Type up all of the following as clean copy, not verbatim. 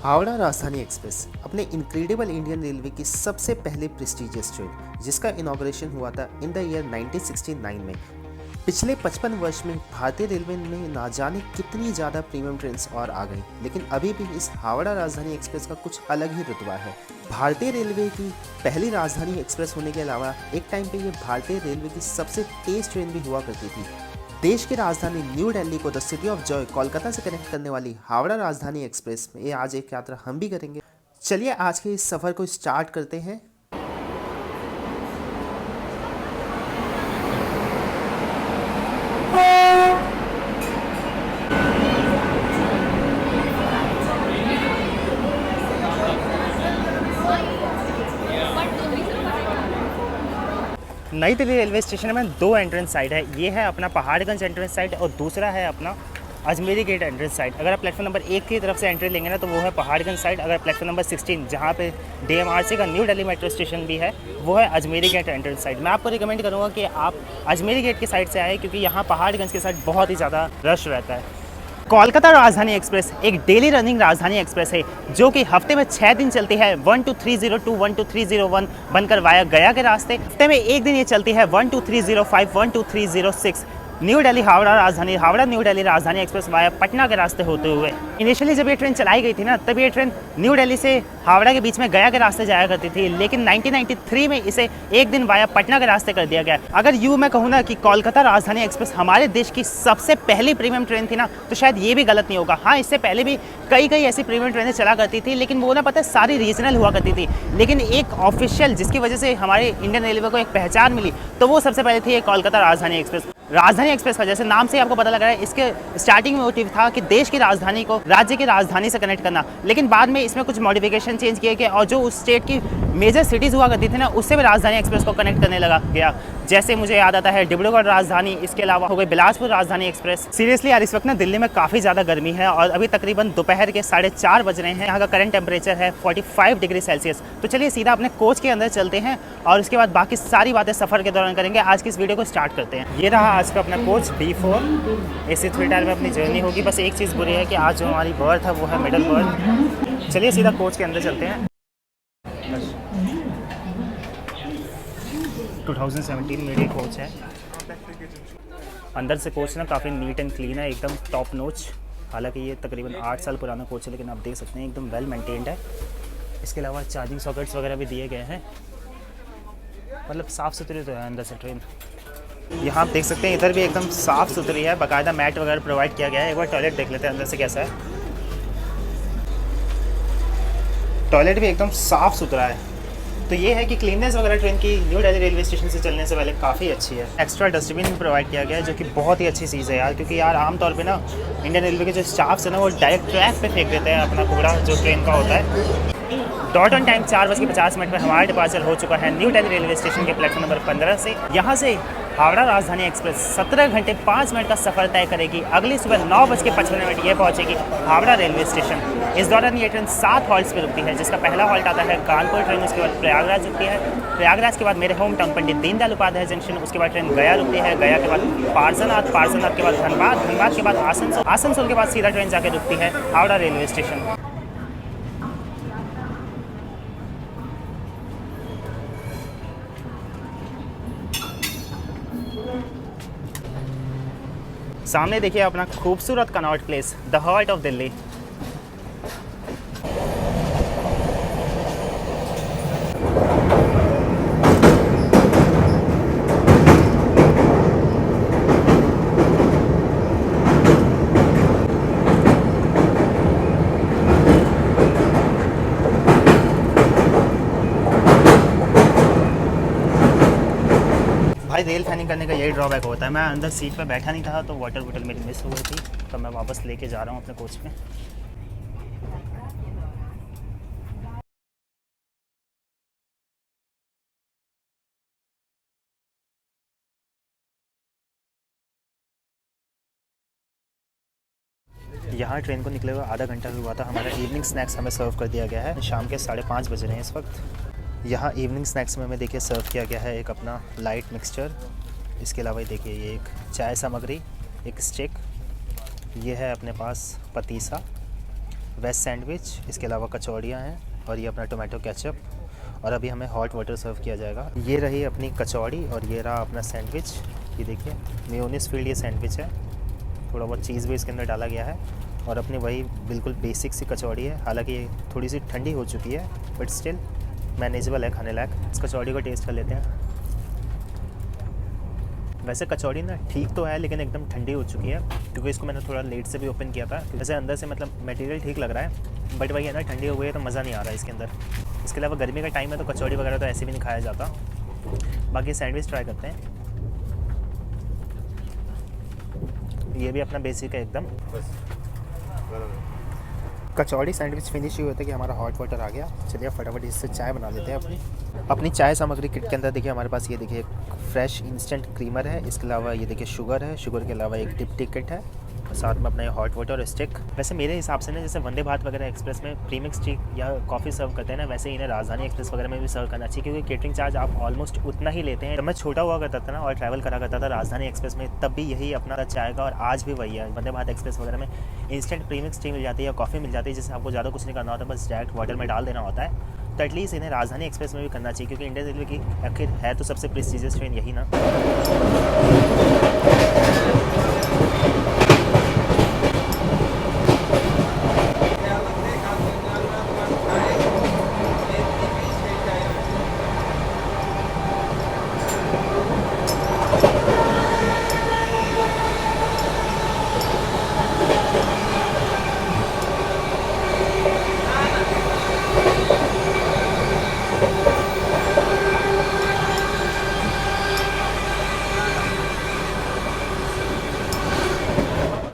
Howrah Rajdhani express अपने incredible Indian railway की सबसे पहले प्रेस्टिजियस ट्रेन, जिसका इनॉग्रेशन हुआ था इन द ईयर 1969 में। पिछले 55 वर्ष में भारतीय रेलवे में ना जाने कितनी ज़्यादा प्रीमियम ट्रेन्स और आ गई, लेकिन अभी भी इस हावड़ा राजधानी एक्सप्रेस का कुछ अलग ही रुतबा है। भारतीय रेलवे की पहली राजधानी एक्सप्रेस होने के अलावा एक टाइम पे ये भारतीय रेलवे की सबसे तेज़ ट्रेन भी हुआ करती थी। देश की राजधानी न्यू दिल्ली को the city of Joy Kolkata से कनेक्ट करने वाली हावड़ा राजधानी एक्सप्रेस में आज एक यात्रा हम भी करेंगे। चलिए आज के इस सफ़र को स्टार्ट करते हैं। नई दिल्ली रेलवे स्टेशन में दो एंट्रेंस साइड है। ये है अपना पहाड़गंज एंट्रेंस साइड और दूसरा है अपना अजमेरी गेट एंट्रेंस साइड। अगर आप प्लेटफॉर्म नंबर 1 की तरफ से एंट्री लेंगे ना तो वो है पहाड़गंज साइड। अगर प्लेटफॉर्म नंबर 16 जहाँ पे DMRC का न्यू दिल्ली मेट्रो स्टेशन भी है वो है अजमेरी गेट एंट्रेंस साइड। मैं आपको रिकमेंड करूँगा कि आप अजमेरी गेट की साइड से आए, क्योंकि यहाँ पहाड़गंज की साइड बहुत ही ज़्यादा रश रहता है। कोलकाता राजधानी एक्सप्रेस एक डेली रनिंग राजधानी एक्सप्रेस है जो कि हफ्ते में 6 दिन चलती है। 1 to 302, 1 to 301 बनकर वाया गया के रास्ते। हफ्ते में एक दिन ये चलती है 1 to 305, 1 to 306 new Delhi Howrah new Delhi राजधानी एक्सप्रेस वाया पटना के रास्ते होते हुए। इनिशियली जब ये ट्रेन चलाई गई थी ना, तब ये ट्रेन न्यू दिल्ली से हावड़ा के बीच में गया के रास्ते जाया करती थी, लेकिन 1993 में इसे एक दिन वाया पटना के रास्ते कर दिया गया। अगर मैं कहूँ ना कि कोलकाता राजधानी एक्सप्रेस हमारे देश की सबसे पहली प्रीमियम ट्रेन थी ना, तो शायद ये भी गलत नहीं होगा। हाँ, इससे पहले भी कई ऐसी प्रीमियम ट्रेनें चला करती थी, लेकिन वो ना पता है सारी रीजनल हुआ करती थी। लेकिन एक ऑफिशियल जिसकी वजह से हमारे इंडियन रेलवे को एक पहचान मिली, तो वो सबसे पहले थी कोलकाता राजधानी एक्सप्रेस। राजधानी एक्सप्रेस का जैसे नाम से आपको पता लग रहा है, इसके स्टार्टिंग में मोटिव था कि देश की राजधानी को राज्य की राजधानी से कनेक्ट करना, लेकिन बाद में इसमें कुछ मॉडिफिकेशन चेंज किए गए और जो उस स्टेट की मेजर सिटीज़ हुआ करती थी ना, उससे भी राजधानी एक्सप्रेस को कनेक्ट करने लगा गया। जैसे मुझे याद आता है डिब्रूगढ़ राजधानी, इसके अलावा हो गई बिलासपुर राजधानी एक्सप्रेस। सीरियसली यार, इस वक्त ना दिल्ली में काफ़ी ज़्यादा गर्मी है और अभी तकरीबन दोपहर के 4:30 बज रहे हैं। यहाँ का करंट टेम्परेचर है 45 डिग्री सेल्सियस। तो चलिए सीधा अपने कोच के अंदर चलते हैं और उसके बाद बाकी सारी बातें सफ़र के दौरान करेंगे। आज की इस वीडियो को स्टार्ट करते हैं। ये रहा आज का अपना कोच D4 AC 3 टायर में अपनी जर्नी होगी। बस एक चीज़ बुरी है कि आज जो हमारी बर्थ है वो है मिडल बर्थ। चलिए सीधा कोच के अंदर चलते हैं। 2017 में ये कोच है। अंदर से कोच ना काफ़ी नीट एंड क्लीन है, एकदम टॉप नोच। हालांकि ये तकरीबन 8 साल पुराना कोच है, लेकिन आप देख सकते हैं एकदम वेल मेंटेन्ड है। इसके अलावा चार्जिंग सॉकेट्स वगैरह भी दिए गए हैं। मतलब साफ़ सुथरी तो है अंदर से ट्रेन। यहाँ आप देख सकते हैं इधर भी एकदम साफ़ सुथरी है, बाकायदा मैट वगैरह प्रोवाइड किया गया है। एक बार टॉयलेट देख लेते हैं अंदर से कैसा है। टॉयलेट भी एकदम साफ़ सुथरा है। तो ये है कि क्लीननेस वगैरह ट्रेन की न्यू दिल्ली रेलवे स्टेशन से चलने से पहले काफ़ी अच्छी है। एक्स्ट्रा डस्टबिन भी प्रोवाइड किया गया है, जो कि बहुत ही अच्छी चीज़ है यार, क्योंकि यार आमतौर पे ना इंडियन रेलवे के जो स्टाफ्स है ना, वो डायरेक्ट ट्रैक पे फेंक देते हैं अपना कूड़ा जो ट्रेन का होता है। डॉट ऑन टाइम 4:50 पर हमारा डिपार्चर हो चुका है न्यू दिल्ली रेलवे स्टेशन के प्लेटफॉर्म नंबर 15 से। यहाँ से हावड़ा राजधानी एक्सप्रेस 17 घंटे 5 मिनट का सफ़र तय करेगी। अगली सुबह 9:55 ये पहुँचेगी हावड़ा रेलवे स्टेशन। इस दौरान ये ट्रेन 7 हॉल्ट्स पर रुकती है, जिसका पहला हॉल्ट आता है कानपुर ट्रेन, उसके बाद प्रयागराज रुकती है। प्रयागराज के बाद मेरे home town Pandit Deendayal Upadhyay junction, उसके बाद ट्रेन गया रुकती है। गया के बाद पार्सनाथ के बाद धनबाद के बाद आसनसोल के बाद सीधा ट्रेन जाके रुकती है हावड़ा रेलवे स्टेशन। सामने देखिए अपना खूबसूरत Connaught place, the heart of Delhi. भाई रेल फैनिंग करने का यही ड्रॉबैक होता है। मैं अंदर सीट पर बैठा नहीं था, तो वाटर बोतल मेरी मिस हो गई थी, तो मैं वापस लेके जा रहा हूँ अपने कोच में। यहाँ ट्रेन को निकले हुए आधा घंटा हुआ था। हमारा इवनिंग स्नैक्स हमें सर्व कर दिया गया है। शाम के 5:30 बज रहे हैं इस वक्त। यहाँ इवनिंग स्नैक्स में हमें देखिए सर्व किया गया है एक अपना लाइट मिक्सचर। इसके अलावा देखिए ये एक चाय सामग्री, एक स्टिक, ये है अपने पास पतीसा, वेज सैंडविच, इसके अलावा कचौड़ियाँ हैं और ये अपना टोमेटो केचप, और अभी हमें हॉट वाटर सर्व किया जाएगा। ये रही अपनी कचौड़ी और ये रहा अपना सैंडविच। ये देखिए मेयोनीज फील्ड ये सैंडविच है, थोड़ा बहुत चीज़ भी इसके अंदर डाला गया है, और अपनी वही बिल्कुल बेसिक सी कचौड़ी है। हालांकि ये थोड़ी सी ठंडी हो चुकी है बट स्टिल मैनेजेबल है, खाने लायक। इस कचौड़ी को टेस्ट कर लेते हैं। वैसे कचौड़ी ना ठीक तो है लेकिन एकदम ठंडी हो चुकी है, क्योंकि इसको मैंने थोड़ा लेट से भी ओपन किया था। वैसे अंदर से मतलब मटेरियल ठीक लग रहा है बट वही है ना, ठंडी हो गई है तो मज़ा नहीं आ रहा है इसके अंदर। इसके अलावा गर्मी का टाइम है तो कचौड़ी वगैरह तो ऐसे भी नहीं खाया जाता। बाकी सैंडविच ट्राई करते हैं। ये भी अपना बेसिक है एकदम। कचौड़ी सैंडविच फिनिश ही होता है कि हमारा हॉट वाटर आ गया। चलिए फटाफट इससे चाय बना लेते हैं अपनी चाय सामग्री किट के अंदर देखिए हमारे पास ये देखिए फ्रेश इंस्टेंट क्रीमर है, इसके अलावा ये देखिए शुगर है, शुगर के अलावा एक डिप टिकट है, और साथ में अपना ये हॉट वाटर और स्टिक। वैसे मेरे हिसाब से ना जैसे वंदे भारत वगैरह एक्सप्रेस में प्रीमिक्स टी या कॉफ़ी सर्व करते हैं ना, वैसे इन्हें राजधानी एक्सप्रेस वगैरह में भी सर्व करना चाहिए, क्योंकि केटरिंग चार्ज आप ऑलमोस्ट उतना ही लेते हैं। जब मैं छोटा हुआ करता था ना और ट्रैवल करा करता था राजधानी एक्सप्रेस में, तब भी यही अपना चाय का, और आज भी वही है। वंदे भारत एक्सप्रेस वगैरह में इंस्टेंट प्रीमिक्स टी मिल जाती है या कॉफ़ी मिल जाती है, जिससे आपको ज़्यादा कुछ नहीं करना होता, बस डायरेक्ट वाटर में डाल देना होता है। तो एटलीस्ट इन्हें राजधानी एक्सप्रेस में भी करना चाहिए, क्योंकि इंडियन रेलवे की आखिर है तो सबसे प्रेस्टीजियस ट्रेन यही ना।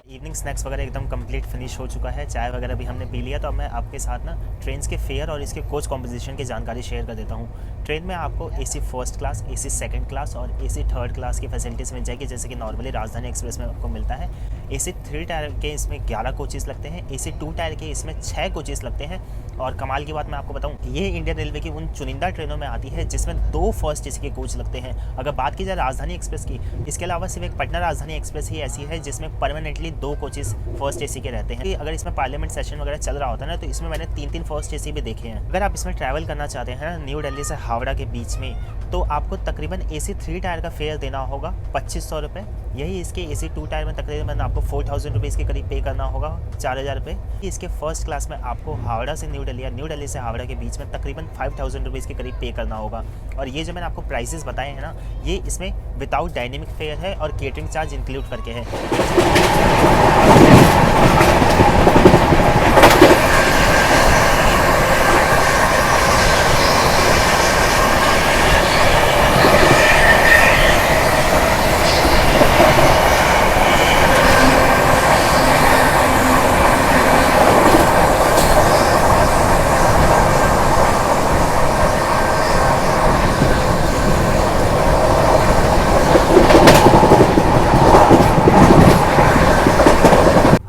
इवनिंग स्नैक्स वगैरह एकदम कंप्लीट फिनिश हो चुका है, चाय वगैरह भी हमने पी लिया। तो अब मैं आपके साथ ना ट्रेन के फेयर और इसके कोच कॉम्पोजिशन की जानकारी शेयर कर देता हूँ। ट्रेन में आपको AC first class, AC second class और एसी थर्ड क्लास की फैसिलिटीज़ मिल जाएगी, जैसे कि नॉर्मली राजधानी एक्सप्रेस में आपको मिलता है। एसी 3 टायर के इसमें 11 कोचेज़ लगते हैं, एसी 2 टायर के इसमें 6 कोचेज़ लगते हैं। और कमाल की बात मैं आपको बताऊं, ये इंडियन रेलवे की उन चुनिंदा ट्रेनों में आती है जिसमें 2 फर्स्ट एसी के कोच लगते हैं। अगर बात की जाए राजधानी एक्सप्रेस की, इसके अलावा सिर्फ एक पटना राजधानी एक्सप्रेस ही ऐसी है जिसमें परमानेंटली 2 कोचेज़ फर्स्ट एसी के रहते हैं। अगर इसमें पार्लियामेंट सेशन वगैरह चल रहा होता है ना, तो इसमें मैंने 3-3 फर्स्ट एसी भी देखे हैं। अगर आप इसमें ट्रैवल करना चाहते हैं न्यू दिल्ली से हावड़ा के बीच में, तो आपको तकरीबन एसी 3 टायर का फेयर देना होगा 2500 रुपये। यही इसके एसी 2 टायर में तकरीबन आपको 4000 रुपीज़ के करीब पे करना होगा, 4000 रुपये। इसके फर्स्ट क्लास में आपको हावड़ा से न्यू दिल्ली या न्यू दिल्ली से हावड़ा के बीच में तकरीबन 5000 रुपीज़ के करीब पे करना होगा। और ये जो मैंने आपको प्राइसेस बताए हैं ना, ये इसमें विदाउट डायनेमिक फेयर है और केटरिंग चार्ज इंक्लूड करके है।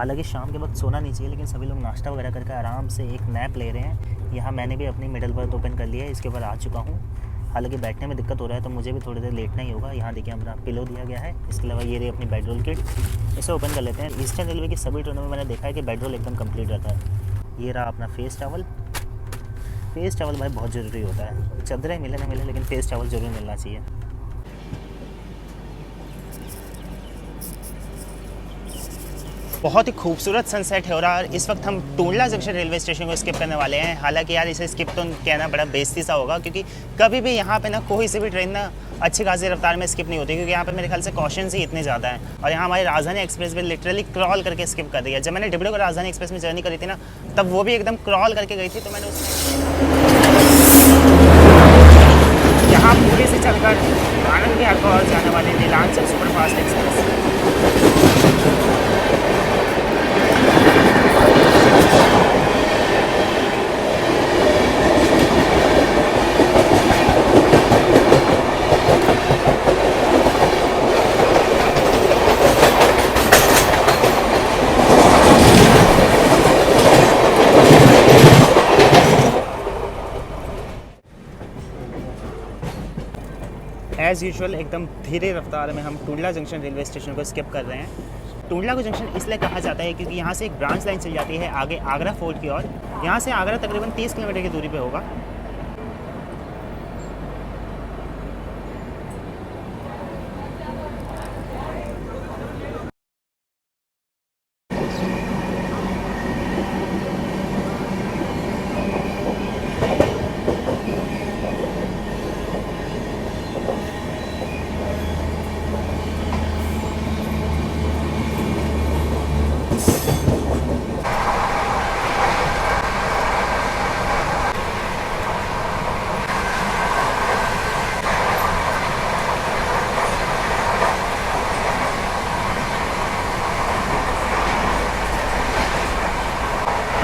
हालांकि शाम के वक्त सोना नहीं चाहिए, लेकिन सभी लोग नाश्ता वगैरह करके आराम से एक नैप ले रहे हैं। यहाँ मैंने भी अपनी मिडल बर्थ ओपन कर लिया है, इसके ऊपर आ चुका हूँ। हालांकि बैठने में दिक्कत हो रहा है तो मुझे भी थोड़ी देर लेटना ही होगा। यहाँ देखिए अपना पिलो दिया गया है। इसके अलावा ये रही अपनी बेडरोल किट, इसे ओपन कर लेते हैं। ईस्टर्न रेलवे की सभी ट्रेनों में मैंने देखा है कि बेडरोल एकदम कंप्लीट रहता है। ये रहा अपना फेस टावल। फेस टावल भाई बहुत ज़रूरी होता है, चादरें मिले ना मिले लेकिन फेस टावल ज़रूर मिलना चाहिए। बहुत ही खूबसूरत सनसेट है और इस वक्त हम टूंडला जंक्शन रेलवे स्टेशन को स्किप करने वाले हैं। हालांकि यार इसे स्किप तो कहना बड़ा बेइज्जती सा होगा, क्योंकि कभी भी यहाँ पे ना कोई सी भी ट्रेन ना अच्छी खासी रफ्तार में स्किप नहीं होती, क्योंकि यहाँ पे मेरे ख्याल से कॉशंस ही इतने ज़्यादा हैं। और यहाँ हमारी राजधानी एक्सप्रेस भी लिटरली क्रॉल करके स्किप कर दी है। जब मैंने डिब्रूगढ़ राजधानी एक्सप्रेस में जर्नी करी थी ना, तब वो भी एकदम क्रॉल करके गई थी। तो मैंने यहाँ पूरी से चलकर आनंद विहार को और जाने वाली Nilanchal superfast express. As usual एकदम धीरे रफ्तार में हम टूंडला जंक्शन रेलवे स्टेशन को स्किप कर रहे हैं। टुंडला को जंक्शन इसलिए कहा जाता है क्योंकि यहाँ से एक ब्रांच लाइन चल जाती है आगे आगरा फोर्ट की ओर। यहाँ से आगरा तकरीबन 30 किलोमीटर की दूरी पे होगा।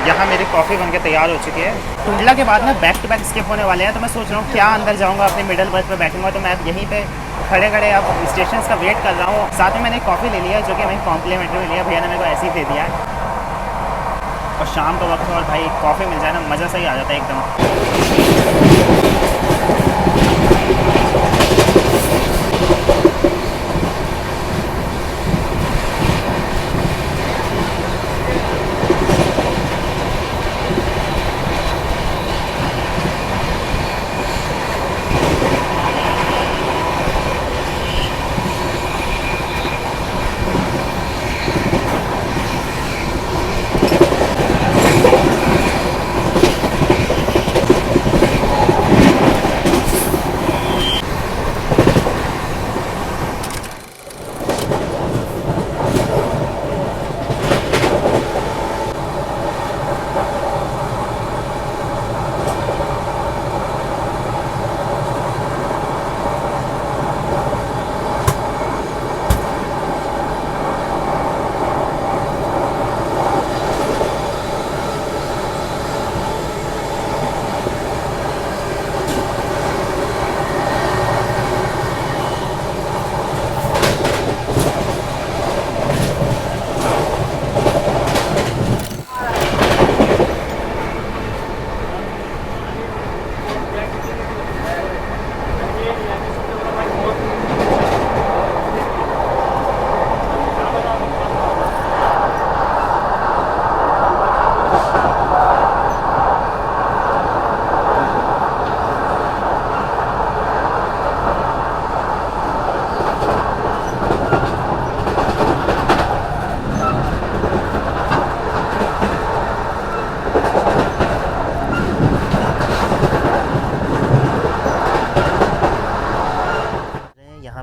यहाँ मेरी कॉफ़ी बनके तैयार हो चुकी है। टुंडला के बाद ना बैक टू बैक स्किप होने वाले हैं, तो मैं सोच रहा हूँ क्या अंदर जाऊँगा अपने मिडल बर्थ पे बैठूंगा, तो मैं अब यहीं पे खड़े खड़े अब स्टेशन का वेट कर रहा हूँ। साथ में मैंने कॉफ़ी ले लिया जो कि मैं कॉम्प्लीमेंट्री में लिया, भैया ने मेरे को ऐसे ही दे दिया है। और शाम का वक्त है और भाई कॉफ़ी मिल जाए ना मज़ा सही आ जाता है एकदम।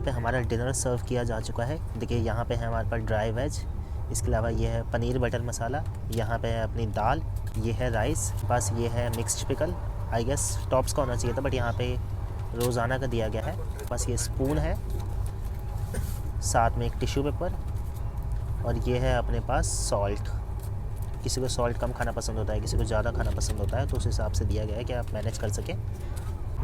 पे हमारा डिनर सर्व किया जा चुका है। देखिए यहाँ पे है हमारे पास ड्राई वेज, इसके अलावा ये है पनीर बटर मसाला, यहाँ पे है अपनी दाल, ये है राइस, बस ये है mixed pickle. I guess tops का होना चाहिए था बट यहाँ पे रोज़ाना का दिया गया है। बस ये स्पून है, साथ में एक टिश्यू पेपर, और ये है अपने पास सॉल्ट। किसी को सॉल्ट कम खाना पसंद होता है, किसी को ज़्यादा खाना पसंद होता है, तो उस हिसाब से दिया गया है कि आप मैनेज कर सकें।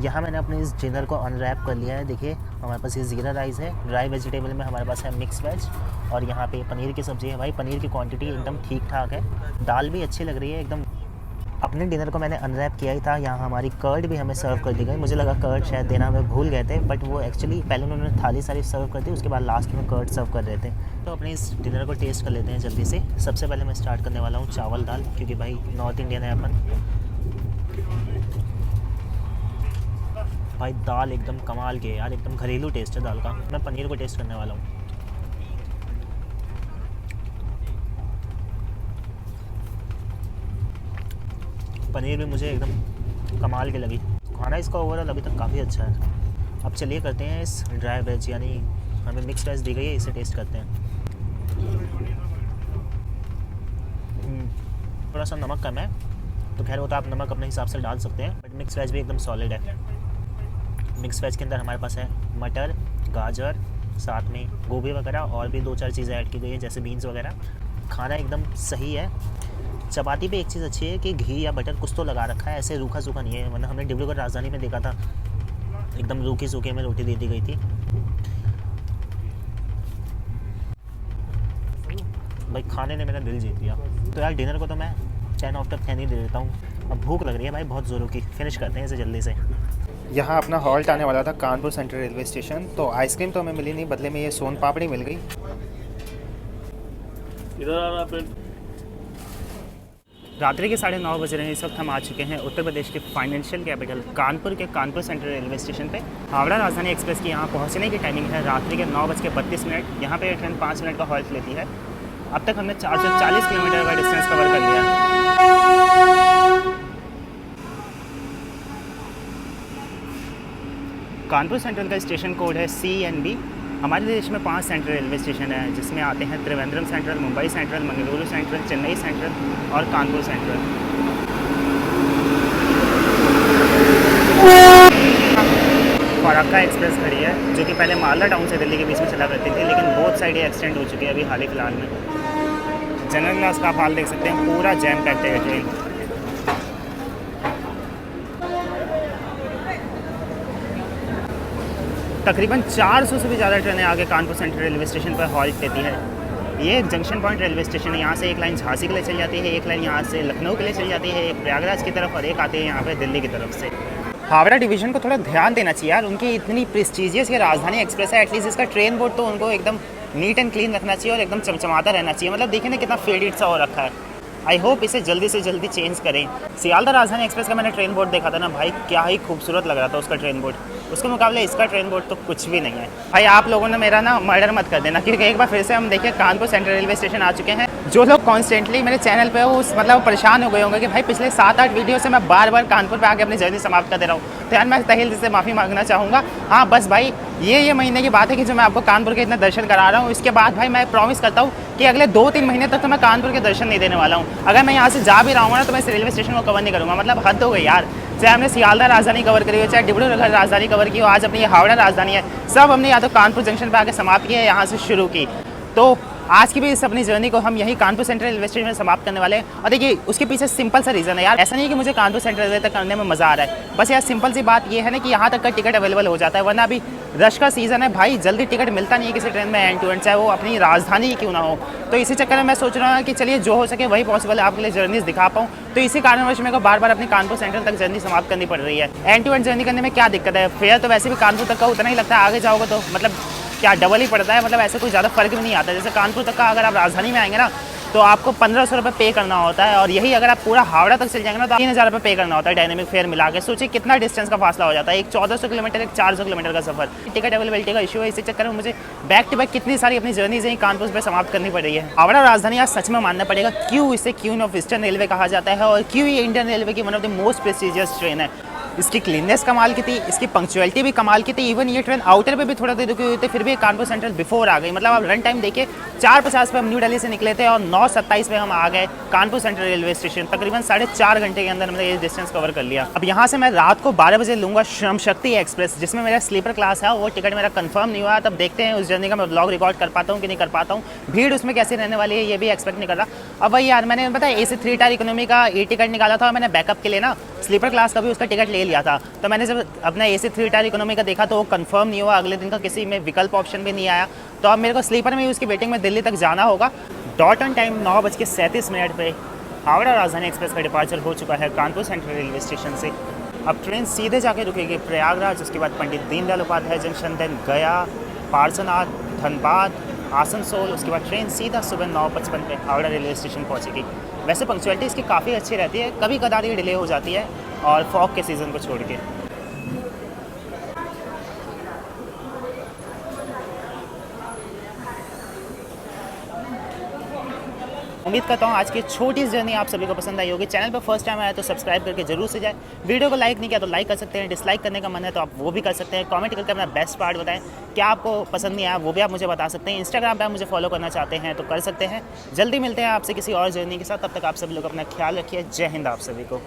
यहाँ मैंने अपने इस डिनर को अनरैप कर लिया है। देखिए हमारे पास ये ज़ीरा राइस है, ड्राई वेजिटेबल में हमारे पास है मिक्स वेज, और यहाँ पे पनीर की सब्ज़ी है। भाई पनीर की क्वांटिटी एकदम ठीक ठाक है, दाल भी अच्छी लग रही है एकदम। अपने डिनर को मैंने अनरैप किया ही था। यहाँ हमारी कर्ड भी हमें सर्व कर दी गई। मुझे लगा कर्ड शायद देना हमें भूल गए थे, बट वो एक्चुअली पहले उन्होंने थाली सारी सर्व कर दी, उसके बाद लास्ट में कर्ड सर्व कर रहे थे। तो अपने इस डिनर को टेस्ट कर लेते हैं जल्दी से। सबसे पहले मैं स्टार्ट करने वाला हूँ चावल दाल, क्योंकि भाई नॉर्थ इंडियन है अपन। भाई दाल एकदम कमाल के यार, एकदम घरेलू टेस्ट है दाल का। मैं पनीर को टेस्ट करने वाला हूँ। पनीर भी मुझे एकदम कमाल की लगी। खाना इसका ओवरऑल अभी तक काफ़ी अच्छा है। अब चलिए करते हैं इस ड्राई वेज, यानी हमें मिक्स वेज दी गई है, इसे टेस्ट करते हैं। थोड़ा सा नमक कम है, तो खैर वो तो आप नमक अपने हिसाब से डाल सकते हैं, बट मिक्स वेज भी एकदम सॉलिड है। मिक्स वेज के अंदर हमारे पास है मटर, गाजर, साथ में गोभी वगैरह, और भी 2-4 चीज़ें ऐड की गई हैं जैसे बीन्स वगैरह। खाना एकदम सही है। चपाती पे एक चीज़ अच्छी है कि घी या बटर कुछ तो लगा रखा है, ऐसे रूखा सूखा नहीं है। वरना हमने डिब्रूगढ़ राजधानी में देखा था, एकदम रूखे सूखे में रोटी दे दी गई थी। भाई खाने ने मेरा दिल जीत लिया। तो यार डिनर को तो मैं 10 आउट ऑफ 10 ही दे देता हूँ। अब भूख लग रही है भाई बहुत ज़ोरों की, फिनिश करते हैं इसे जल्दी से। यहाँ अपना हॉल्ट आने वाला था कानपुर सेंट्रल रेलवे स्टेशन। तो आइसक्रीम तो हमें मिली नहीं, बदले में ये सोन पापड़ी मिल गई। इधर आ रहा पेट। रात्रि के 9:30 बज रहे हैं। इस वक्त हम आ चुके हैं उत्तर प्रदेश के फाइनेंशियल कैपिटल कानपुर के कानपुर सेंट्रल रेलवे स्टेशन पे। हावड़ा राजधानी एक्सप्रेस की यहाँ पहुँचने की टाइमिंग है रात्रि के 9:32। यहाँ पे ट्रेन 5 मिनट का हॉल्ट लेती है। अब तक हमने 440 किलोमीटर का डिस्टेंस कवर कर लिया। कानपुर सेंट्रल का स्टेशन कोड है CNB। हमारे देश में 5 सेंट्रल रेलवे स्टेशन हैं, जिसमें आते हैं Trivandrum central, Mumbai central, Mangaluru central, Chennai central और कानपुर सेंट्रल। फराक्का एक्सप्रेस खड़ी है, जो कि पहले मालदा टाउन से दिल्ली के बीच में चला करती थी, लेकिन बोथ साइड ये एक्सटेंड हो चुकी है अभी हाल ही फिलहाल में। जनरल क्लास का आप हाल देख सकते हैं, पूरा जैम पैक्ड है ट्रेन। तकरीबन 400 से भी ज़्यादा ट्रेनें आगे कानपुर सेंट्रल रेलवे स्टेशन पर हॉल्ट लेती है। ये जंक्शन पॉइंट रेलवे स्टेशन है। यहाँ से एक लाइन झांसी के लिए चली जाती है, एक लाइन यहाँ से लखनऊ के लिए चली जाती है, एक प्रयागराज की तरफ और एक आती है यहाँ पे दिल्ली की तरफ से। हावड़ा डिवीज़न को थोड़ा ध्यान देना चाहिए यार, उनकी इतनी प्रेस्टीजियस ये राजधानी एक्सप्रेस है, एटलीस्ट इसका ट्रेन बोर्ड तो उनको एकदम नीट एंड क्लीन रखना चाहिए और एकदम चमचमाता रहना चाहिए। मतलब देखिए ना कितना फेडेड सा हो रखा है। आई होप इसे जल्दी से जल्दी चेंज करें। सियालदह राजधानी एक्सप्रेस का मैंने ट्रेन बोर्ड देखा था ना भाई, क्या ही खूबसूरत लग रहा था उसका ट्रेन बोर्ड। उसके मुकाबले इसका ट्रेन बोर्ड तो कुछ भी नहीं है भाई। आप लोगों ने मेरा ना मर्डर मत कर देना, क्योंकि एक बार फिर से हम देखिए कानपुर सेंट्रल रेलवे स्टेशन आ चुके हैं। जो लोग कॉन्स्टेंटली मेरे चैनल पे उस मतलब परेशान हो गए होंगे कि भाई पिछले 7-8 वीडियो से मैं बार बार कानपुर पे आके अपनी जर्नी समाप्त कर दे रहा हूँ, तो यार मैं तहे दिल से माफ़ी मांगना चाहूँगा। हाँ बस भाई ये महीने की बात है कि जो मैं आपको कानपुर के इतने दर्शन करा रहा हूँ, इसके बाद भाई मैं प्रॉमिस करता हूँ कि अगले 2-3 महीने तक तो मैं कानपुर के दर्शन नहीं देने वाला हूँ। अगर मैं यहाँ से जा भी रहा हूँ ना, तो मैं इस रेलवे स्टेशन को कवर नहीं करूँगा। मतलब हद हो गई यार। चाहे हमने सियालदह राजधानी कवर करी हो, चाहे डिब्रूगढ़ राजधानी कवर की हो, आज अपनी ये हावड़ा राजधानी है, सब हमने या तो कानपुर जंक्शन पर आके समाप्त किया है, यहाँ से शुरू की। तो आज की भी इस अपनी जर्नी को हम यही कानपुर सेंट्रल रेलवे स्टेशन में समाप्त करने वाले हैं। और देखिए उसके पीछे सिंपल सा रीज़न है यार, ऐसा नहीं है कि मुझे कानपुर सेंट्रल रेलवे तक करने में मज़ा आ रहा है। बस यार सिंपल सी बात ये है ना कि यहाँ तक का टिकट अवेलेबल हो जाता है, वरना अभी रश का सीज़न है भाई, जल्दी टिकट मिलता नहीं है किसी ट्रेन में एंड टू एंड, चाहे वो अपनी राजधानी ही क्यों ना हो। तो इसी चक्कर में मैं सोच रहा हूँ कि चलिए जो हो सके वही पॉसिबल है आपके लिए जर्नीज दिखा पाऊँ। तो इसी कारणवश मेरे को बार बार अपनी कानपुर सेंट्रल तक जर्नी समाप्त करनी पड़ रही है। एंड टू एंड जर्नी करने में क्या दिक्कत है, फेयर तो वैसे भी कानपुर तक का उतना ही लगता है, आगे जाओगे तो मतलब क्या डबल ही पड़ता है। मतलब ऐसे कोई ज़्यादा फर्क भी नहीं आता। जैसे कानपुर तक का अगर आप राजधानी में आएंगे ना, तो आपको 1500 रुपये पे करना होता है, और यही अगर आप पूरा हावड़ा तक चल जाएंगे ना, तो 3000 रुपये पे करना होता है डायनेमिक फेयर मिला के। सोचिए कितना डिस्टेंस का फासला हो जाता है, एक 1400 किलोमीटर, एक 400 किलोमीटर का सफर। टिकट अवेलेबिलिटी का इशू है, इसी चक्कर में मुझे बैक टू बैक कितनी सारी अपनी जर्नीज यहीं कानपुर पर समाप्त करनी पड़ रही है। हावड़ा राजधानी आज सच में मानना पड़ेगा क्यों इसे क्वीन ऑफ ईस्टर्न रेलवे कहा जाता है, और क्यों ये इंडियन रेलवे की one of the most prestigious train है। इसकी क्लीननेस कमाल की थी, इसकी पंक्चुअलिटी भी कमाल की थी। इवन ये ट्रेन आउटर पे भी थोड़ा देर रुकी हुई थी, फिर भी कानपुर सेंट्रल बिफोर आ गई। मतलब आप रन टाइम देखिए, 4:50 पे हम न्यू दिल्ली से निकले थे और 9:27 पे हम आ गए कानपुर सेंट्रल रेलवे स्टेशन। तकरीबन 4.5 घंटे के अंदर मैंने ये डिस्टेंस कवर कर लिया। अब यहाँ से मैं रात को 12 बजे लूँगा श्रम शक्ति एक्सप्रेस, जिसमें मेरा स्लीपर क्लास है। वो टिकट मेरा कंफर्म नहीं हुआ, तब देखते हैं उस जर्नी का मैं ब्लॉग रिकॉर्ड कर पाता हूँ कि नहीं कर पाता हूँ। भीड़ उसमें कैसे रहने वाली है ये भी एक्सपेक्ट नहीं कर रहा। अब वही यार मैंने पता है AC 3 टायर इकोनॉमी का टिकट निकाला था, और मैंने बैकअप के लिए ना स्लीपर क्लास का भी उसका टिकट ले लिया था। तो मैंने जब अपना AC 3 टायर इकोनॉमी का देखा तो वो कंफर्म नहीं हुआ, अगले दिन का किसी में विकल्प ऑप्शन भी नहीं आया। तो अब मेरे को स्लीपर में उसकी वेटिंग में दिल्ली तक जाना होगा। डॉट ऑन टाइम 9:37 पे हावड़ा राजधानी एक्सप्रेस का डिपार्चर हो चुका है कानपुर सेंट्रल रेलवे स्टेशन से। अब ट्रेन सीधे जाके रुकेगी प्रयागराज, उसके बाद पंडित दीनदयाल उपाध्याय जंक्शन, देन गया, पार्सनाथ, धनबाद, आसनसोल। उसके बाद ट्रेन सीधा सुबह 9:55 पे हावड़ा रेलवे स्टेशन पहुँचेगी। वैसे पंक्चुअलिटी इसकी काफ़ी अच्छी रहती है, कभी कदार ये डिले हो जाती है, और फॉग के सीज़न को छोड़ के। उम्मीद करता हूँ आज की छोटी जर्नी आप सभी को पसंद आई होगी। चैनल पर फर्स्ट टाइम आया तो सब्सक्राइब करके जरूर से जाए। वीडियो को लाइक नहीं किया तो लाइक कर सकते हैं, डिसलाइक करने का मन है तो आप वो भी कर सकते हैं। कमेंट करके अपना बेस्ट पार्ट बताएं, क्या आपको पसंद नहीं आया वो भी आप मुझे बता सकते हैं। इंस्टाग्राम पर आप मुझे फॉलो करना चाहते हैं तो कर सकते हैं। जल्दी मिलते हैं आपसे किसी और जर्नी के साथ, तब तक आप सभी लोग अपना ख्याल रखिए। जय हिंद आप सभी को।